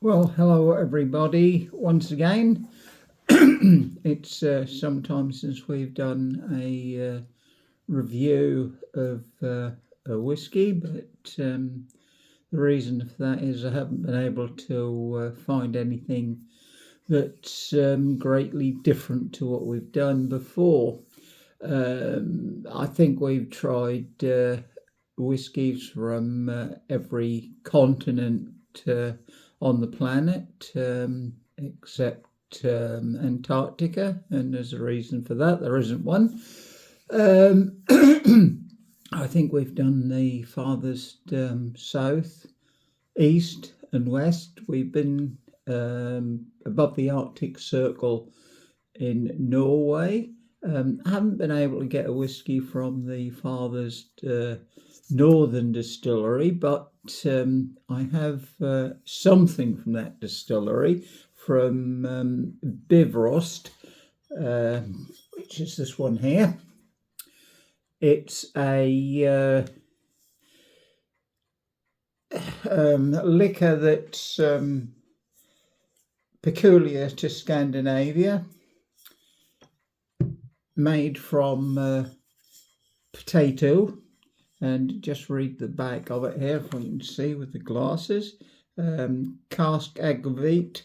Well, hello everybody once again. It's some time since we've done a review of a whisky, but the reason for that is I haven't been able to find anything that's greatly different to what we've done before. I think we've tried whiskies from every continent on the planet, except Antarctica, and there's a reason for that. There isn't one. I think we've done the farthest south, east, and west. We've been above the Arctic Circle in Norway. Haven't been able to get a whisky from the farthest northern distillery, but I have something from that distillery from Bifrost, which is this one here. It's a liquor that's peculiar to Scandinavia, made from potato, and just read the back of it here if we can see with the glasses. Cask Agavit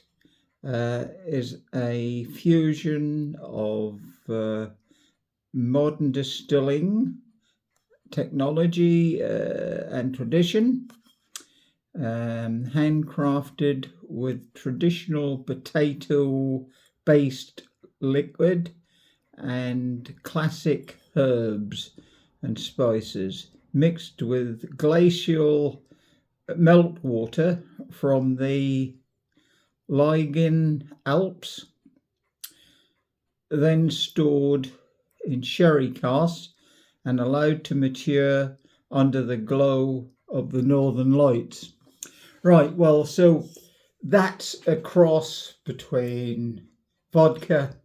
is a fusion of modern distilling technology and tradition, handcrafted with traditional potato based liquid and classic herbs and spices, mixed with glacial meltwater from the Lygen Alps, then stored in sherry casks and allowed to mature under the glow of the northern lights. Right, well, so that's a cross between vodka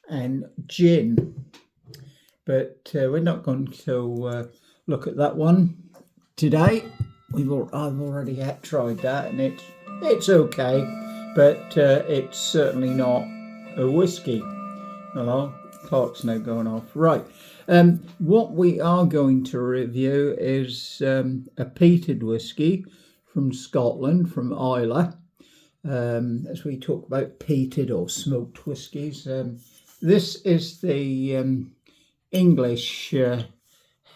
and gin, but we're not going to look at that one today. I've already tried that, and it's okay, but it's certainly not a whiskey. Hello, clock's now going off. Right, what we are going to review is a peated whiskey from Scotland, from Islay. As we talk about peated or smoked whiskies, this is the English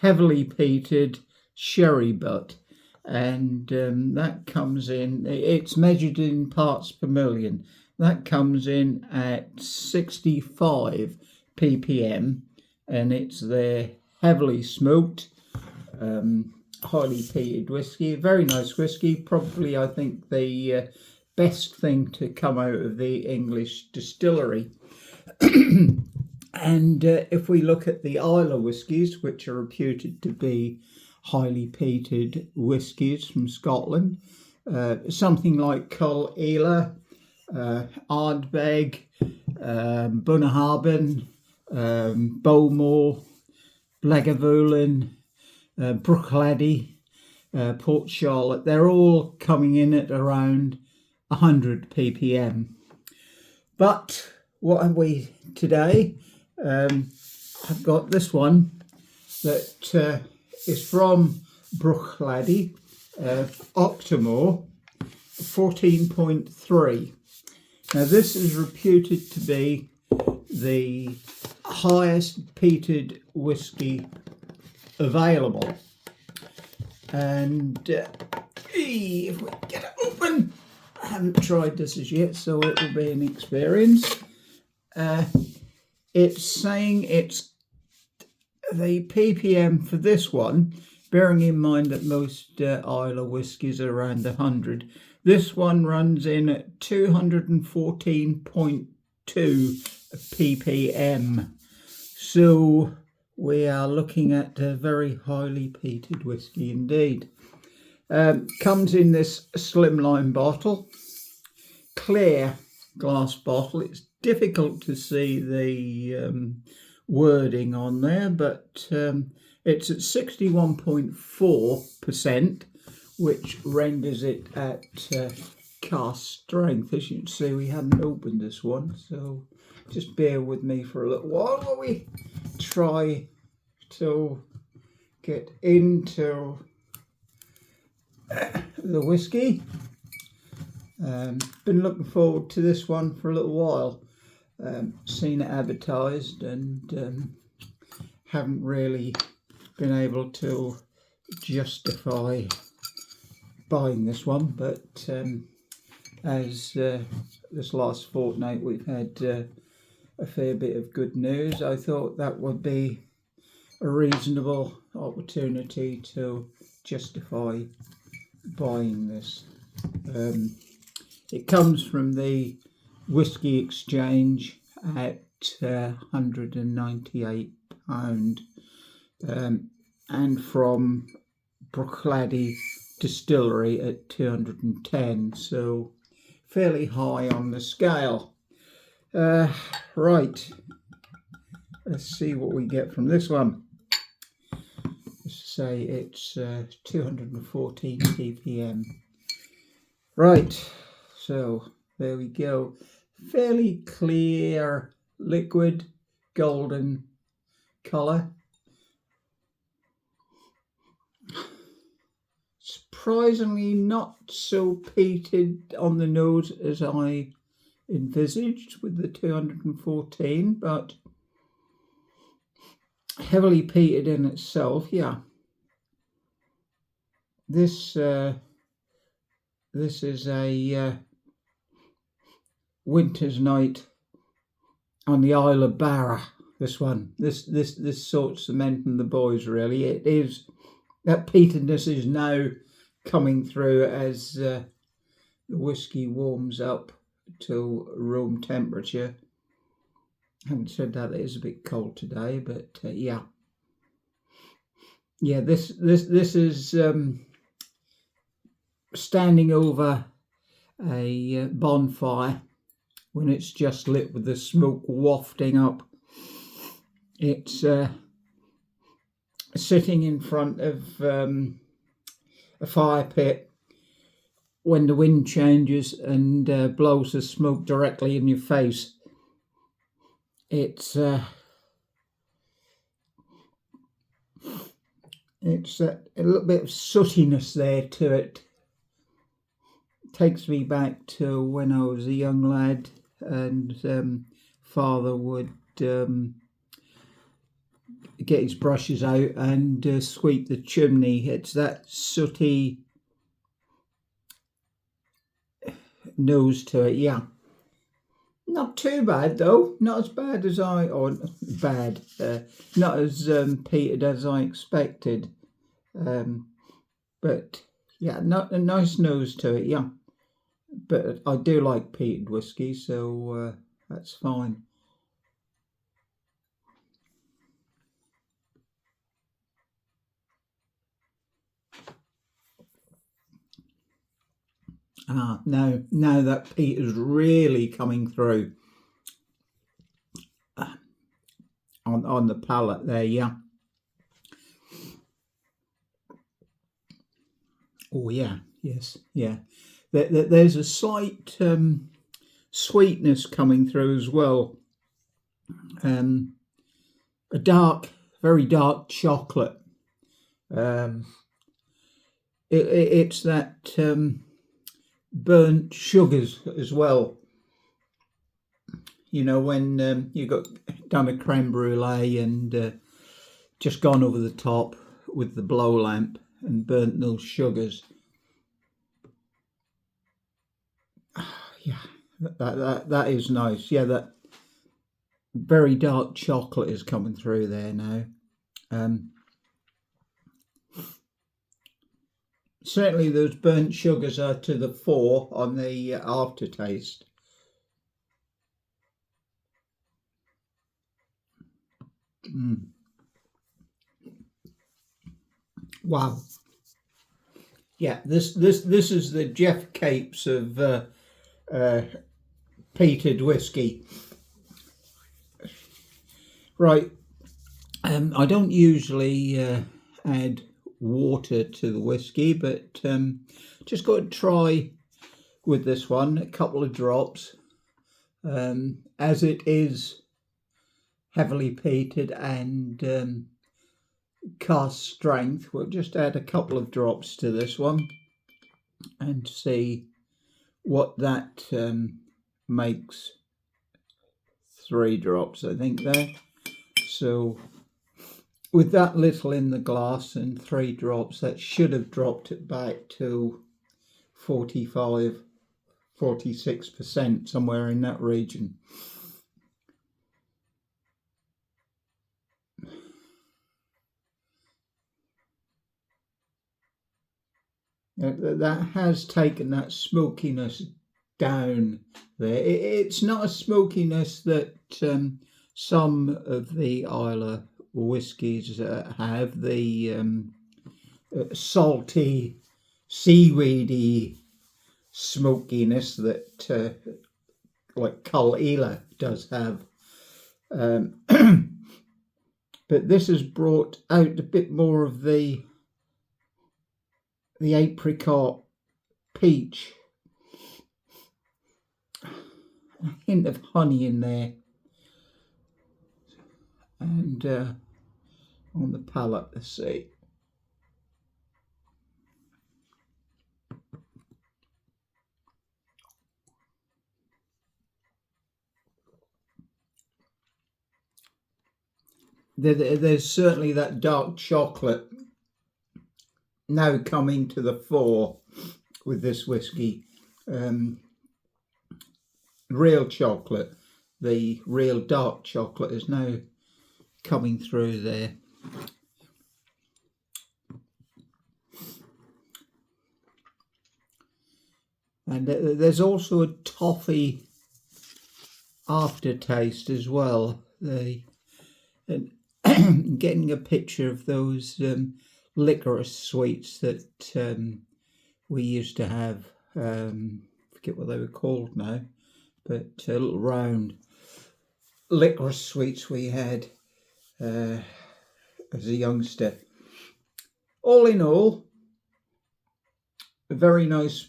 heavily peated sherry butt, and that comes in, it's measured in parts per million. That comes in at 65 ppm, and it's their heavily smoked, highly peated whiskey. Very nice whiskey, probably I think the best thing to come out of the English distillery. And if we look at the Islay whiskies, which are reputed to be highly peated whiskies from Scotland, something like Cull Ela, Ardbeg, Bunnahabhain, Bowmore, Lagavulin, Bruichladdich, Port Charlotte, they're all coming in at around 100 ppm. But what have we today? I've got this one that is from Bruichladdich, Octomore, 14.3. Now this is reputed to be the highest peated whiskey available, and if we get it open, I haven't tried this as yet, so it will be an experience. It's saying it's the ppm for this one, bearing in mind that most Islay whiskies are around 100. This one runs in at 214.2 ppm. So we are looking at a very highly peated whiskey indeed. Comes in this slimline bottle, clear glass bottle. It's difficult to see the wording on there, but it's at 61.4%, which renders it at cask strength. As you can see, we hadn't opened this one, so just bear with me for a little while while we try to get into the whiskey. Been looking forward to this one for a little while. Seen it advertised and haven't really been able to justify buying this one, but as this last fortnight we've had a fair bit of good news, I thought that would be a reasonable opportunity to justify buying this. It comes from the Whisky Exchange at £198 and from Bruichladdich Distillery at 210, so fairly high on the scale. Right, let's see what we get from this one. Let's say it's 214 ppm. Right, so there we go. Fairly clear liquid golden colour. Surprisingly not so peated on the nose as I envisaged with the 214, but heavily peated in itself. Yeah, this is a winter's night on the Isle of Barra. This one, this sort's cementing the boys, really. It is, that peatedness is now coming through as the whiskey warms up to room temperature. Having said that, it is a bit cold today, but yeah, this is standing over a bonfire when it's just lit with the smoke wafting up. It's sitting in front of a fire pit when the wind changes and blows the smoke directly in your face. It's a little bit of sootiness there to it. Takes me back to when I was a young lad and father would get his brushes out and sweep the chimney. It's that sooty nose to it. Yeah, not too bad though. Not as bad as not as peated as I expected. But yeah, not a nice nose to it. Yeah, but I do like peated whiskey, so that's fine. Now that peat is really coming through on the palate there. Yeah. Oh yeah, yes, yeah. There's a slight sweetness coming through as well. A dark, very dark chocolate. It's that burnt sugars as well. You know, when you got done a creme brulee and just gone over the top with the blow lamp and burnt those sugars. Yeah, that is nice. Yeah, that very dark chocolate is coming through there now. Certainly those burnt sugars are to the fore on the aftertaste. Wow. Yeah, this is the Jeff Capes of peated whiskey. Right. I don't usually add water to the whiskey, but just got to try with this one, a couple of drops. As it is heavily peated and cast strength, we'll just add a couple of drops to this one and see what that makes. 3 drops, I think, there. So with that little in the glass and 3 drops, that should have dropped it back to 46%, somewhere in that region. That has taken that smokiness down there. It's not a smokiness that some of the Islay whiskies have, the salty, seaweedy smokiness that like Cull Ela does have. But this has brought out a bit more of the apricot peach, a hint of honey in there, and on the palate, let's see. There's certainly that dark chocolate now coming to the fore with this whiskey. Real chocolate, the real dark chocolate is now coming through there. And there's also a toffee aftertaste as well. And getting a picture of those licorice sweets that we used to have. Forget what they were called now, but little round licorice sweets we had as a youngster. All in all, a very nice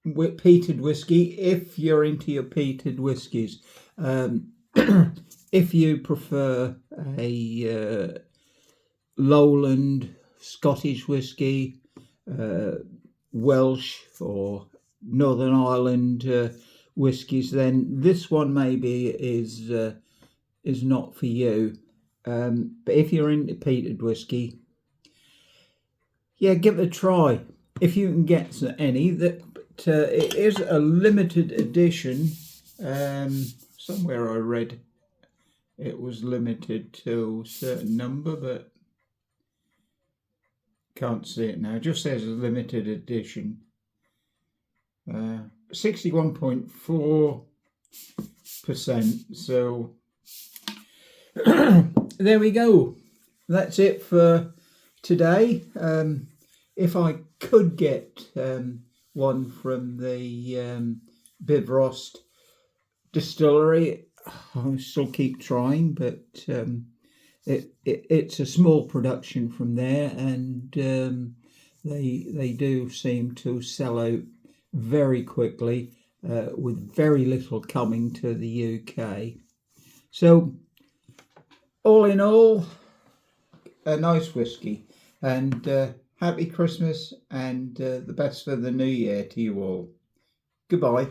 peated whiskey if you're into your peated whiskies. If you prefer a lowland Scottish whiskey, Welsh or Northern Ireland whiskies, then this one maybe is not for you. But if you're into peated whiskey, yeah, give it a try if you can get any. That it is a limited edition. Somewhere I read it was limited to a certain number, but can't see it now. It just says a limited edition. 61.4%. So there we go. That's it for today. If I could get one from the Bifrost distillery, I'll still keep trying, but it's a small production from there, and they do seem to sell out very quickly, with very little coming to the UK. So all in all, a nice whiskey, and happy Christmas and the best for the new year to you all. Goodbye.